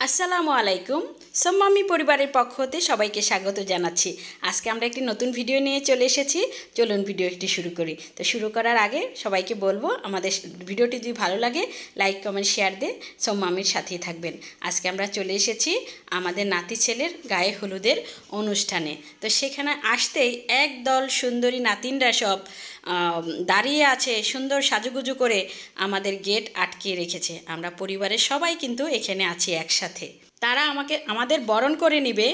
আসসালামু আলাইকুম। সোম্মামি পরিবারের পক্ষ হতে সবাইকে স্বাগত জানাচ্ছি। আজকে আমরা একটি নতুন ভিডিও নিয়ে চলে এসেছি। চলুন ভিডিওটি শুরু করি। তো শুরু করার আগে সবাইকে বলবো, আমাদের ভিডিওটি যদি ভালো লাগে লাইক কমেন্ট শেয়ার দিয়ে সোম্মামির সাথেই থাকবেন। আজকে আমরা চলে এসেছি আমাদের নাতি ছেলের গায়ে হলুদের অনুষ্ঠানে। তো সেখানে আসতেই একদল সুন্দরী নাতিনরা সব দাঁড়িয়ে আছে, সুন্দর সাজুগুজু করে আমাদের গেট আটকিয়ে রেখেছে। আমরা পরিবারের সবাই কিন্তু এখানে আছি একসাথে। তারা আমাদের বরণ করে নেবে।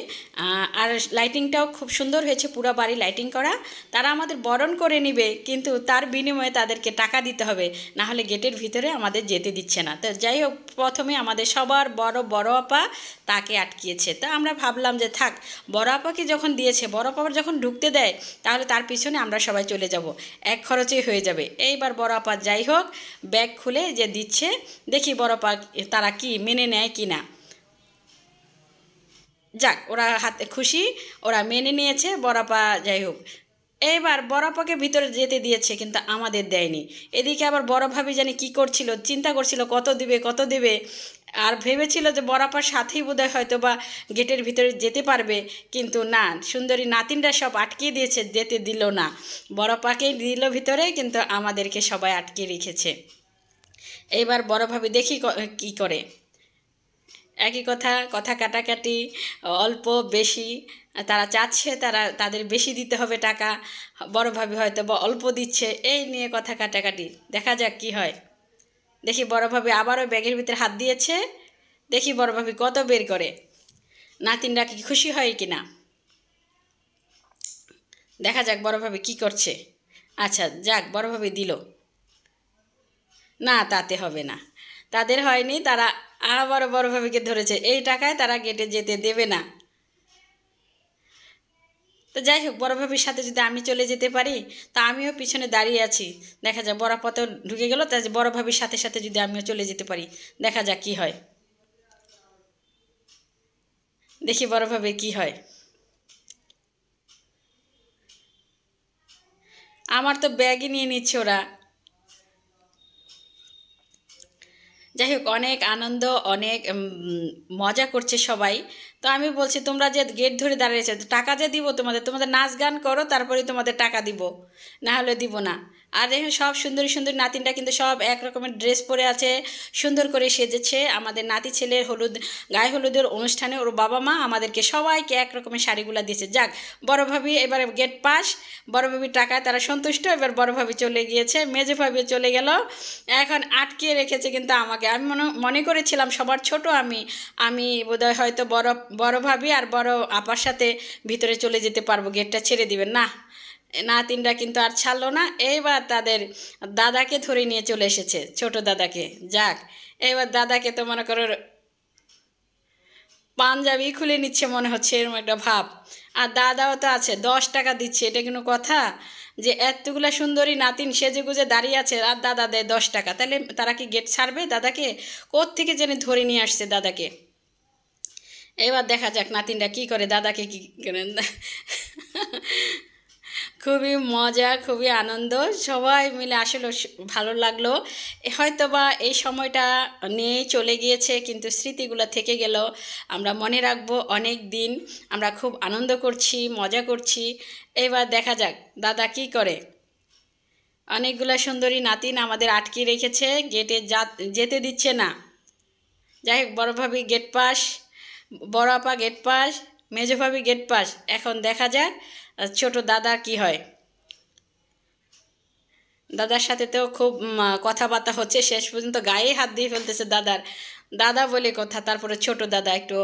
আর লাইটিংটাও খুব সুন্দর হয়েছে, পুরো বাড়ি লাইটিং করা। তারা আমাদের বরণ করে নেবে, কিন্তু তার বিনিময়ে তাদেরকে টাকা দিতে হবে, না হলে গেটের ভিতরে আমাদের যেতে দিচ্ছে না। তো যাই হোক, প্রথমে আমাদের সবার বড় আপা তাকে আটকিয়েছে। তো আমরা ভাবলাম যে থাক, বড় আপাকে যখন দিয়েছে, বড় আপা যখন ঢুকতে দেয় তাহলে তার পিছনে আমরা সবাই চলে যাব, এক খরচেই হয়ে যাবে। এইবার বড় আপা যাই হোক ব্যাগ খুলে যে দিচ্ছে, দেখি বড় আপা তারা কি মেনে নেয় কি না। যাক, ওরা হাতে খুশি, ওরা মেনে নিয়েছে বড়াপা। যাই হোক, এইবার বড়াপাকে ভিতরে যেতে দিয়েছে, কিন্তু আমাদের দেয়নি। এদিকে আবার বড় ভাবি জানি কী করছিল, চিন্তা করছিল কত দেবে, আর ভেবেছিল যে বড়াপার সাথেই বোধহয় হয়তো বা গেটের ভিতরে যেতে পারবে, কিন্তু না, সুন্দরী নাতিনরা সব আটকিয়ে দিয়েছে, যেতে দিল না। বড়াপাকেই দিল ভিতরে, কিন্তু আমাদেরকে সবাই আটকে রেখেছে। এইবার বড় ভাবি দেখি কী করে। একই কথা কাটাকাটি, অল্প বেশি তারা চাচ্ছে, তাদের বেশি দিতে হবে টাকা। বড় ভাবি হয়তো বা অল্প দিচ্ছে, এই নিয়ে কথা কাটাকাটি। দেখা যাক কি হয়। দেখি বড় ভাবি আবারও ব্যাগের ভিতরে হাত দিয়েছে, দেখি বড় ভাবি কত বের করে, নাতিনরা কি খুশি হয় কি না। দেখা যাক বড় ভাবি কী করছে। আচ্ছা যাক, বড় ভাবি দিল না, তাতে হবে না, তাদের হয়নি। তারা আবারও বড় ভাবিকে ধরেছে, এই টাকায় তারা গেটে যেতে দেবে না। তো যাই হোক, বড় ভাবির সাথে যদি আমি চলে যেতে পারি, তা আমিও পিছনে দাঁড়িয়ে আছি। দেখা যাক, বড় পথে ঢুকে গেল, তা বড় ভাবির সাথে সাথে যদি আমিও চলে যেতে পারি, দেখা যাক কি হয়। দেখি বড় ভাবে কি হয়। আমার তো ব্যাগই নিয়ে নিচ্ছে ওরা। যাই হোক, অনেক আনন্দ, অনেক মজা করছে সবাই। তো আমি বলছি, তোমরা যে গেট ধরে দাঁড়িয়েছো, টাকা যে দিব তোমাদের নাচ গান করো, তারপরে তোমাদের টাকা দিব, না হলে দিব না। আর দেখুন, সব সুন্দরী সুন্দরী নাতিনটা কিন্তু সব এক রকমের ড্রেস পরে আছে, সুন্দর করে সেজেছে। আমাদের নাতি ছেলের গায়ে হলুদের অনুষ্ঠানে ওর বাবা মা আমাদেরকে সবাইকে এক রকমের শাড়িগুলো দিয়েছে। যাক, বড় ভাবি এবারে গেট পাস, বড় ভাবির টাকায় তারা সন্তুষ্ট। এবার বড় ভাবি চলে গিয়েছে, মেজো ভাবি চলে গেল, এখন আটকে রেখেছে কিন্তু আমাকে। আমি মনে করেছিলাম সবার ছোট আমি বোধহয় হয়তো বড় ভাবি আর বড় আপার সাথে ভিতরে চলে যেতে পারবো, গেটটা ছেড়ে দিবেন না। নাতিনরা কিন্তু আর ছাড়লো না, এইবার তাদের দাদাকে ধরে নিয়ে চলে এসেছে, ছোট দাদাকে। যাক, এবার দাদাকে তো মনে করো পাঞ্জাবি খুলে নিচ্ছে মনে হচ্ছে, এরকম একটা ভাব। আর দাদাও তো আছে, 10 টাকা দিচ্ছে, এটা কোনো কথা? যে এতগুলা সুন্দরী নাতিন সেজে গুজে দাঁড়িয়ে আছে, আর দাদা দেয় 10 টাকা, তাহলে তারা কি গেট ছাড়বে দাদাকে? কোত্থেকে যেন ধরে নিয়ে আসছে দাদাকে। এবার দেখা যাক নাতিনরা কি করে, দাদাকে কি করেন। খুবই মজা, খুবই আনন্দ, সবাই মিলে আসলে ভালো লাগলো। হয়তো বা এই সময়টা নিয়েই চলে গিয়েছে, কিন্তু স্মৃতিগুলো থেকে গেল, আমরা মনে রাখবো অনেক দিন। আমরা খুব আনন্দ করছি, মজা করছি। এবার দেখা যাক দাদা কি করে। অনেকগুলো সুন্দরী নাতিন আমাদের আটকে রেখেছে, গেটে যেতে দিচ্ছে না। যাই হোক, বড় ভাবি গেট পাস, বড় আপা গেট পাস, মেজো ভাবি গেট পাস। এখন দেখা যাক ছোট দাদা কি হয়। দাদার সাথে তো খুব কথাবার্তা হচ্ছে, শেষ পর্যন্ত গায়ে হাত দিয়ে ফেলতেছে দাদার। দাদা বলে কথা, তারপরে ছোট দাদা, একটু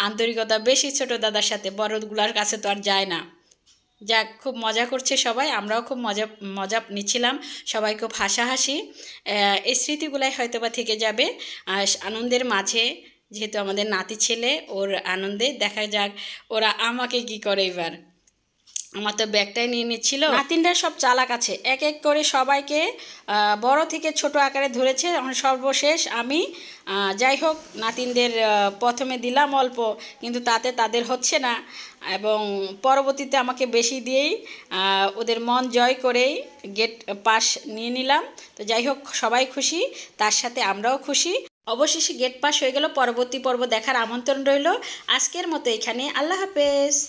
আন্তরিকতা বেশি ছোট দাদার সাথে, বড়গুলার কাছে তো আর যায় না। যাক, খুব মজা করছে সবাই, আমরাও খুব মজা নিচ্ছিলাম, সবাই খুব হাসাহাসি। এই স্মৃতিগুলাই হয়তো বা থেকে যাবে আনন্দের মাঝে। যেহেতু আমাদের নাতি ছেলে, ওর আনন্দে। দেখা যাক ওরা আমাকে কি করে এবার। আমার তো ব্যাগটাই নিয়ে নিচ্ছিল। নাতিনরা সব চালাক আছে, এক এক করে সবাইকে বড় থেকে ছোট আকারে ধরেছে। সর্বশেষ আমি। যাই হোক, নাতিনদের প্রথমে দিলাম অল্প, কিন্তু তাতে তাদের হচ্ছে না, এবং পরবর্তীতে আমাকে বেশি দিয়েই ওদের মন জয় করেই গেট পাস নিয়ে নিলাম। তো যাই হোক, সবাই খুশি, তার সাথে আমরাও খুশি। অবশেষে গেট পাস হয়ে গেল। পরবর্তী পর্ব দেখার আমন্ত্রণ রইল। আজকের মতো এখানে, আল্লাহ হাফেজ।